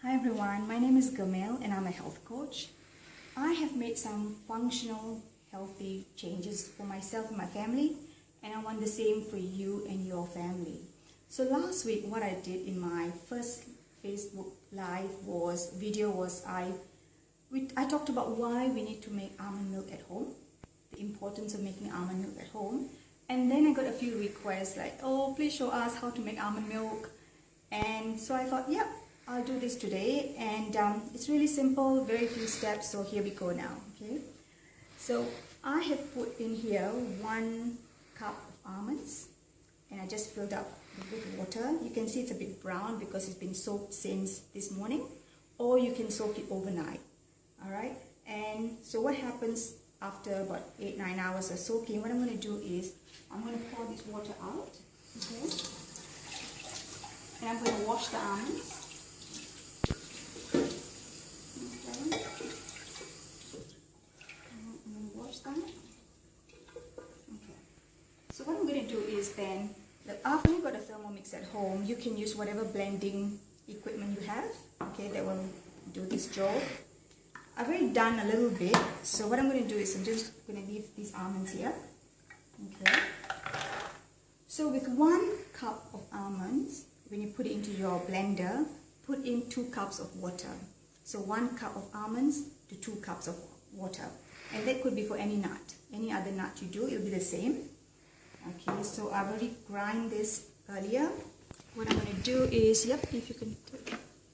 Hi everyone, my name is Gamil and I'm a health coach. I have made some functional, healthy changes for myself and my family, and I want the same for you and your family. So last week, what I did in my first Facebook live was I talked about why we need to make almond milk at home, the importance of making almond milk at home, and then I got a few requests like, oh, please show us how to make almond milk. And so I thought, yeah, I'll do this today, and it's really simple, very few steps, so here we go now, okay? So I have put in here 1 cup of almonds, and I just filled up with water. You can see it's a bit brown because it's been soaked since this morning, or you can soak it overnight, all right? And so what happens after about 8-9 hours of soaking, what I'm going to do is I'm going to pour this water out, okay? And I'm going to wash the almonds. So what I'm going to do is then, after you've got a Thermomix at home, you can use whatever blending equipment you have, okay, that will do this job. I've already done a little bit, so what I'm going to do is I'm just going to leave these almonds here, okay. So with 1 cup of almonds, when you put it into your blender, put in 2 cups of water. So 1 cup of almonds to 2 cups of water. And that could be for any nut. Any other nut you do, it will be the same. Okay, so I've already grind this earlier. What I'm going to do is, yep, if you can,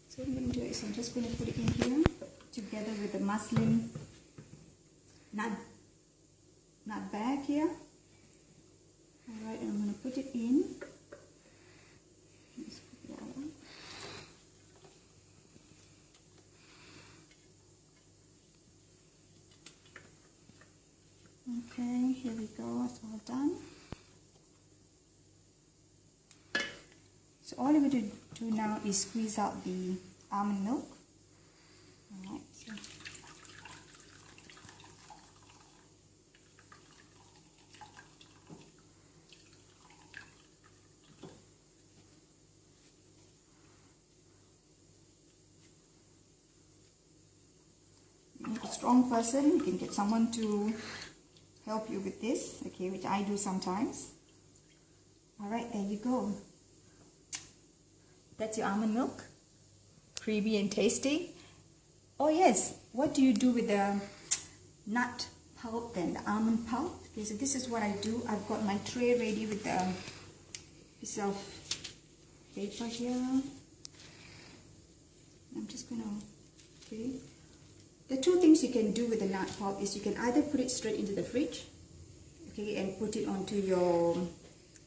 so what I'm going to do is I'm just going to put it in here together with the muslin nut bag here. Alright, and I'm going to put it in. Let's put it out. Okay, here we go, it's all done. So all you have to do now is squeeze out the almond milk. Alright, so you need a strong person, you can get someone to help you with this, okay, which I do sometimes. Alright, there you go. That's your almond milk, creamy and tasty. Oh yes, what do you do with the nut pulp then, the almond pulp? Okay, so this is what I do. I've got my tray ready with the piece of paper here. I'm just gonna, okay. The 2 things you can do with the nut pulp is you can either put it straight into the fridge, okay, and put it onto your,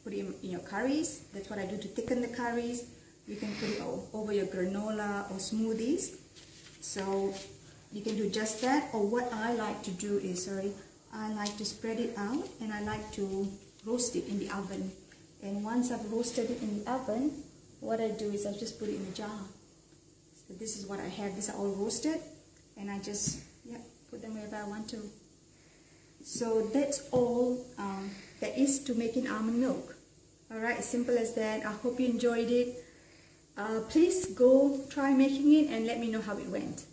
put it in your curries. That's what I do to thicken the curries. You can put it over your granola or smoothies. So you can do just that. Or what I like to do is, I like to spread it out and I like to roast it in the oven. And once I've roasted it in the oven, what I do is I just put it in a jar. So this is what I have. These are all roasted. And I just, put them wherever I want to. So that's all there is to making almond milk. Alright, as simple as that. I hope you enjoyed it. Please go try making it and let me know how it went.